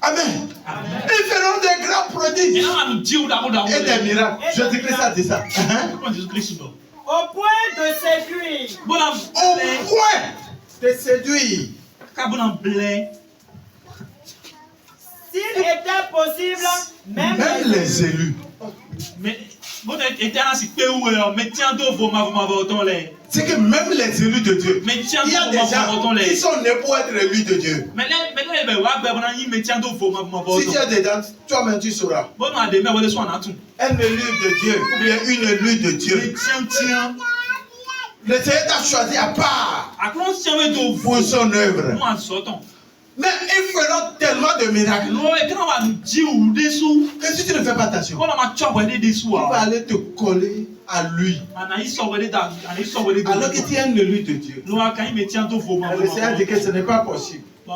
Amen. Ils feront des grands prodiges et des miracles. Jésus-Christ a dit ça. Au point de séduire. Au point de séduire. S'il était possible, même les élus. C'est que même les élus de Dieu, il y a des gens qui sont nés pour être élus de Dieu. Si tu as des dents, toi-même tu sauras. Un élu de Dieu ou bien une élue de Dieu. Le Seigneur t'a choisi à part pour son œuvre. Mais ils feront tellement de miracles que si tu ne fais pas attention, il va aller te coller à lui. Alors que tu es un élu de Dieu. Le Seigneur dit que ce n'est pas possible. Ce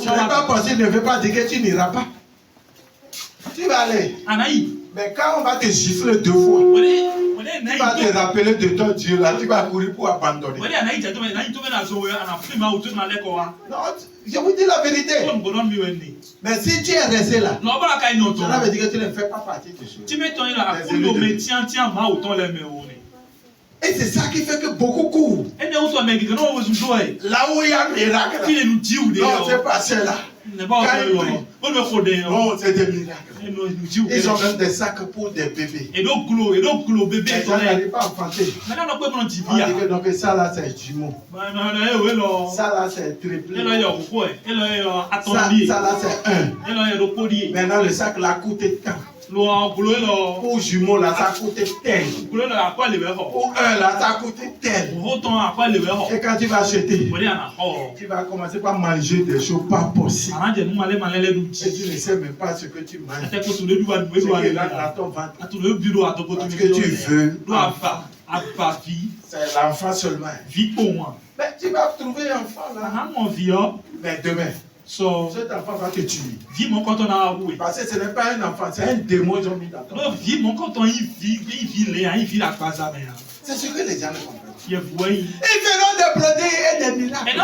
n'est pas possible, ne veut pas dire que tu n'iras pas. Tu vas aller. Mais quand on va te gifler 2 fois, tu vas te rappeler de ton Dieu là, tu vas courir pour abandonner. Non, je vous dis la vérité. Mais si tu es resté là, cela veut dire que tu ne fais pas partie de ce. Et c'est ça qui fait que beaucoup courent. Là où il y a un miracle, non, c'est pas cela. Non, c'est des miracles. Ils ont même des sacs pour des bébés. Et donc, les gens n'arrivent pas à enfanter. On dit que donc, ça là c'est jumeau. Ça là c'est triplé. Ça là c'est 1. Maintenant le sac là coûte tant. Pour jumeau là ça coûte tel. Pour 1 là ça coûte tel. Et quand tu vas acheter, tu vas commencer par manger des choses pas possibles. Et tu ne sais même pas ce que tu manges. C'est que là dans ton ventre. Parce que tu veux c'est l'enfant seulement. Mais tu vas trouver l'enfant là. Mais demain. Cet enfant va te tuer. Parce que ce n'est pas un enfant, c'est un démon qu'ils ont mis dans ton enfant. C'est ce que les gens ne comprennent. Ils feront des prodiges et des miracles.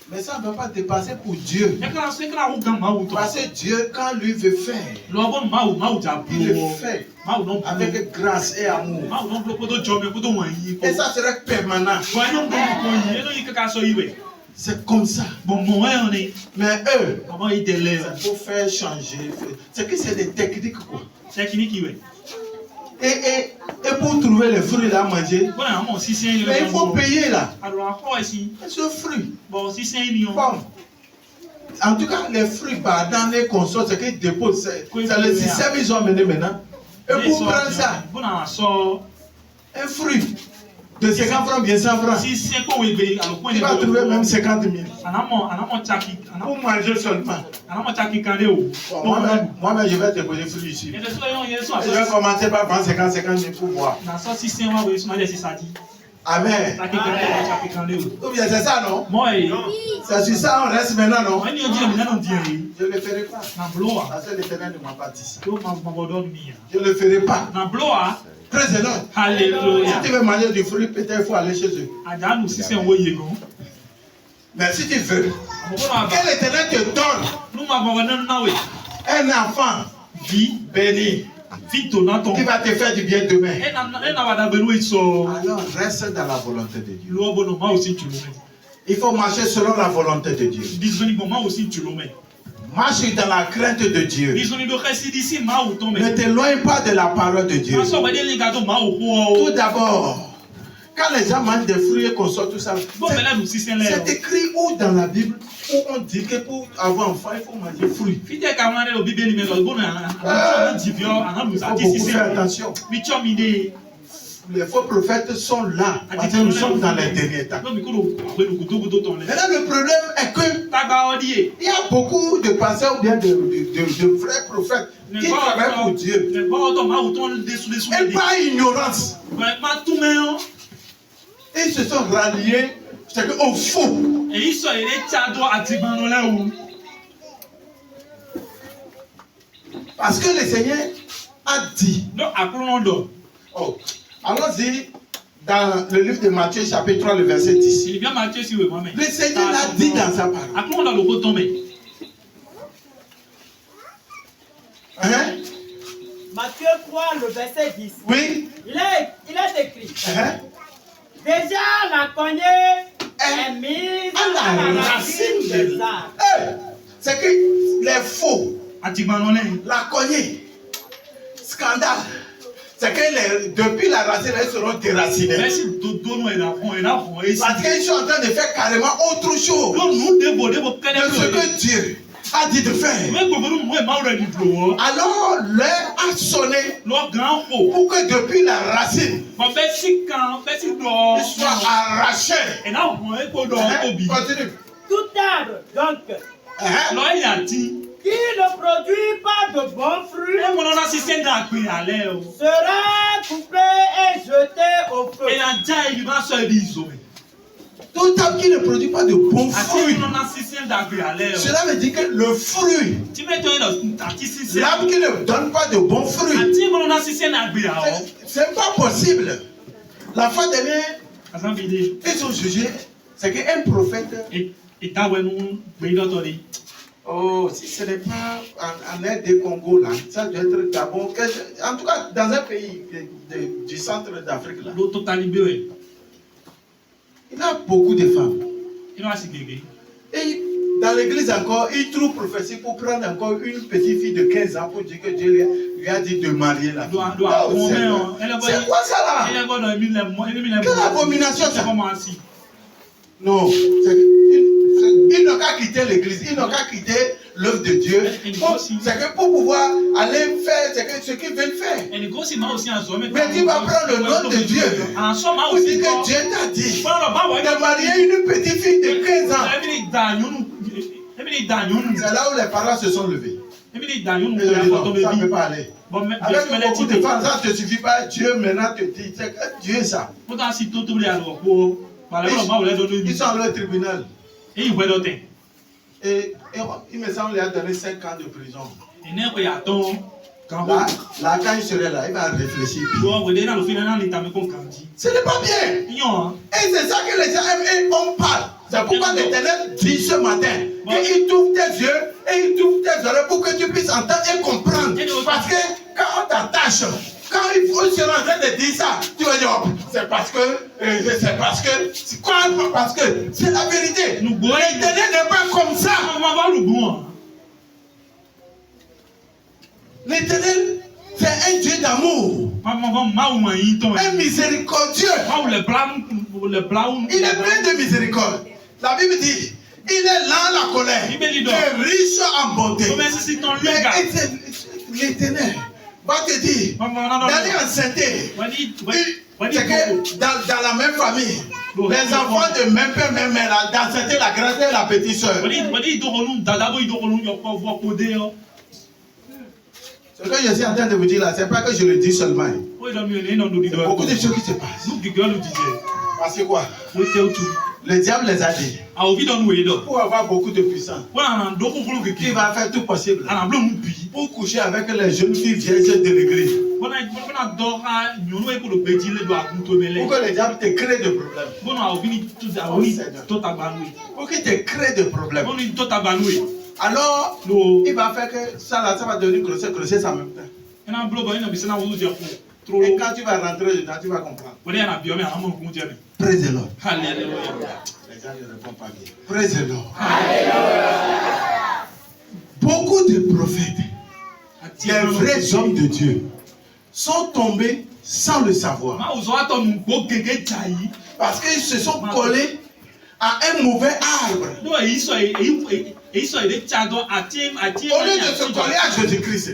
Mais ça ne doit pas dépasser pour Dieu. Parce que Dieu, quand lui veut faire, il le fait avec grâce et amour. Et ça sera permanent. C'est comme ça. Mais eux, c'est pour faire changer. C'est que c'est des techniques quoi. Et pour trouver les fruits là à manger, mais il faut payer là. Ce fruit. Bon. En tout cas, les fruits dans les consorts, c'est qu'ils déposent. C'est le système qu'ils ont mené maintenant. Et pour prendre ça, un fruit de 50 francs, bien 100 francs. Tu vas trouver même 50 000. Pour manger seulement. Bon, moi-même, je vais déposer fruit ici. Je vais commencer par prendre 50 000 pour boire. Amen. Ou bien c'est ça, non? C'est sur ça, on reste maintenant, non? Je ne le ferai pas. Parce que l'Éternel ne m'a pas dit ça. Je ne le ferai pas. Praise the Lord. Alléluia. Si tu veux manger du fruit, peut-être il faut aller chez eux. Mais si tu veux, que l'Éternel te donne un enfant béni qui va te faire du bien demain. Alors reste dans la volonté de Dieu. Il faut marcher selon la volonté de Dieu. Marche dans la crainte de Dieu. Ne t'éloigne pas de la parole de Dieu. Tout d'abord, quand les gens mangent des fruits et consomment tout ça, c'est écrit où dans la Bible où on dit que pour avoir un enfant, il faut manger fruits. Il faut beaucoup faire attention. Les faux prophètes sont là, parce que nous sommes dans les derniers temps. Maintenant, le problème est que il y a beaucoup de pasteurs ou bien de vrais prophètes qui travaillent pour Dieu. Et par ignorance, ils se sont ralliés au faux. Parce que le Seigneur a dit. Oh, allons-y dans le livre de Matthieu, chapitre 3, le verset 10. Le Seigneur l'a dit dans sa parole. Hein? Matthieu 3, le verset 10. Oui. Il est écrit. Déjà la cognée est mise à la racine des arbres. C'est que les faux, la cognée, scandale, c'est que depuis la racine, elles seront déracinées. Parce qu'ils sont en train de faire carrément autre chose de ce que Dieu a dit de faire. Alors l'heure a sonné pour que depuis la racine, il soit arraché. Continue. Tout arbre, donc, qui ne produit pas de bons fruits sera coupé et jeté au feu. Tout arbre qui ne produit pas de bons fruits, cela veut dire que le fruit, l'arbre qui ne donne pas de bons fruits, c'est pas possible. La fois dernière, ils ont jugé, c'est qu'un prophète, oh, si ce n'est pas en aide du Congo, là, ça doit être Gabon, en tout cas dans un pays du centre d'Afrique, là. Il a beaucoup de femmes. Et dans l'église encore, il trouve prophétie pour prendre encore une petite fille de 15 ans pour dire que Dieu lui a dit de marier la fille. C'est quoi ça là? Quelle abomination ça? Non, il n'a qu'à quitter l'église, il n'a qu'à quitter l'œuvre de Dieu. C'est que pour pouvoir aller faire ce qu'ils veulent faire. Mais tu vas prendre le nom de Dieu pour dire que Dieu t'a dit de marier une petite fille de 15 ans. C'est là où les parents se sont levés. Ça ne peut pas aller. Avec beaucoup de femmes, ça ne te suffit pas. Dieu maintenant te dit, c'est que Dieu ça. Ils sont allés au tribunal. Et il me semble qu'il a donné 5 ans de prison. Là, quand il serait là, il va réfléchir. Ce n'est pas bien. Et c'est ça que les gens aiment et on parle. C'est pourquoi l'Éternel dit ce matin qu'il t'ouvre tes yeux et il t'ouvre tes oreilles pour que tu puisses entendre et comprendre. Parce que quand on t'attache, quand il faut se en train de dire ça, tu vas dire, oh, c'est parce que, c'est quoi? Parce que c'est la vérité. L'Éternel n'est pas comme ça. L'Éternel, c'est un Dieu d'amour, un miséricordieux. Il est plein de miséricorde. La Bible dit, il est lent à la colère, et riche en bonté. L'Éternel va te dire d'aller en sainteté. C'est que dans la même famille, les enfants de même père, même mère, d'accepter la grande et la petite soeur. Ce que je suis en train de vous dire là, ce n'est pas que je le dis seulement. Il y a beaucoup de choses qui se passent. Parce que quoi? Le diable les a dit. Pour avoir beaucoup de puissance, il va faire tout possible pour coucher avec les jeunes filles vierges de l'église. Pour que le diable te crée des problèmes. Pour qu'il te crée des problèmes. Alors, il va faire que ça va devenir grossesse en même temps. Et quand tu vas rentrer dedans, tu vas comprendre. Praise the Lord. Alléluia. Les gens ne répondent pas bien. Praise the Lord. Alléluia. Beaucoup de prophètes, les vrais hommes de Dieu, sont tombés sans le savoir. Parce qu'ils se sont collés à un mauvais arbre. Au lieu de se coller à Jésus-Christ,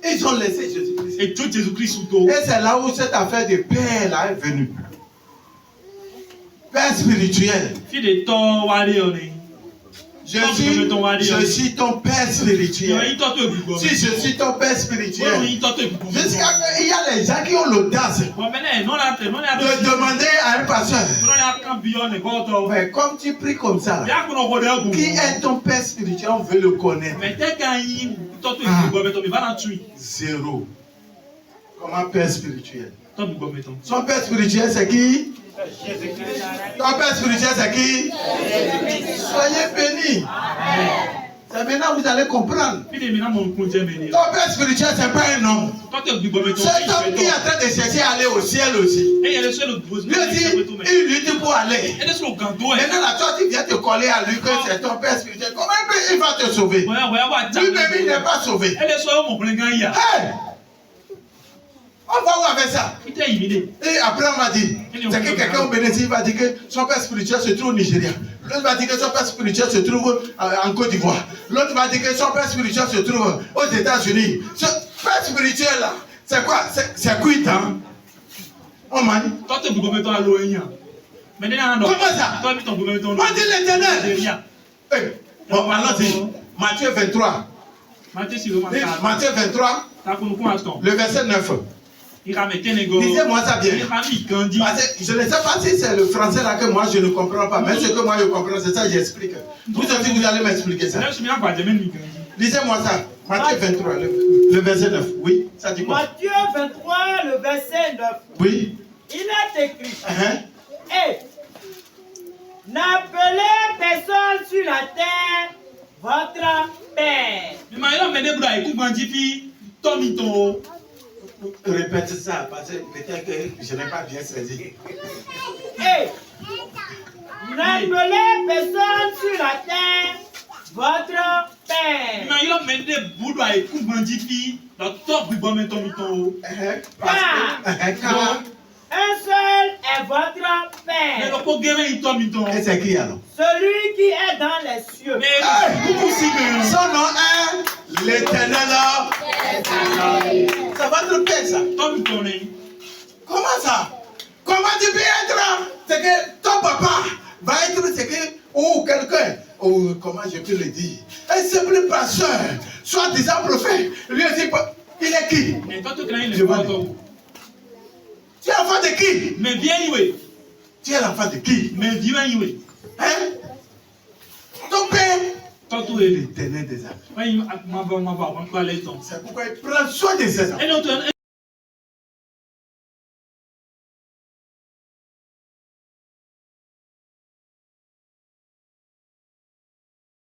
ils ont laissé Jésus-Christ. Et c'est là où cette affaire de père là est venue. Père spirituel. Je suis ton père spirituel. Si je suis ton père spirituel, jusqu'à qu'il y a les gens qui ont l'audace de demander à un pasteur, mais comme tu pries comme ça, qui est ton père spirituel, on veut le connaître. Zéro. Comment père spirituel? Son père spirituel, c'est qui? Ton père spirituel, c'est qui? Soyez bénis. C'est maintenant que vous allez comprendre. Ton père spirituel, ce n'est pas un homme. C'est un homme qui est en train de chercher à aller au ciel aussi. Lui aussi, il lutte pour aller. Maintenant, là, toi, tu viens te coller à lui que c'est ton père spirituel. Comment il va te sauver? Lui-même, il n'est pas sauvé. Hey! On va où avec ça? Et après, on m'a dit, c'est que quelqu'un au Bénédicte va dire que son père spirituel se trouve au Nigeria. L'autre va dire que son père spirituel se trouve en Côte d'Ivoire. L'autre va dire que son père spirituel se trouve aux États-Unis. Ce père spirituel là, c'est quoi? C'est cuit, hein? On m'a dit. Comment ça? On dit l'Éternel. Bon, allons-y. Matthieu 23. Matthieu 23, le verset 9. Lisez-moi ça bien. Parce que je ne sais pas si c'est le français là que moi je ne comprends pas. Mais ce que moi je comprends, c'est ça que j'explique. Vous aussi, vous allez m'expliquer ça. Lisez-moi ça. Matthieu 23, le verset 9. Oui, ça dit quoi? Matthieu 23, le verset 9. Oui. Il est écrit. Et n'appelez personne sur la terre votre Père. Répète ça parce que peut-être que je n'ai pas bien saisi. Et n'appelez personne sur la terre votre Père. Car un seul est votre Père. Et c'est qui alors? Celui qui est dans les cieux. Son nom est l'Éternel. C'est votre Père ça? Comment ça? Comment tu peux être? C'est que ton papa va être, c'est que, ou quelqu'un, ou comment je peux le dire, un simple pasteur, soit disant prophète, lui aussi, il est qui? Tu es l'enfant de qui? Tu es l'enfant de qui? Hein? Ton père? L'éternel des armes. C'est pourquoi il prend soin de ses enfants.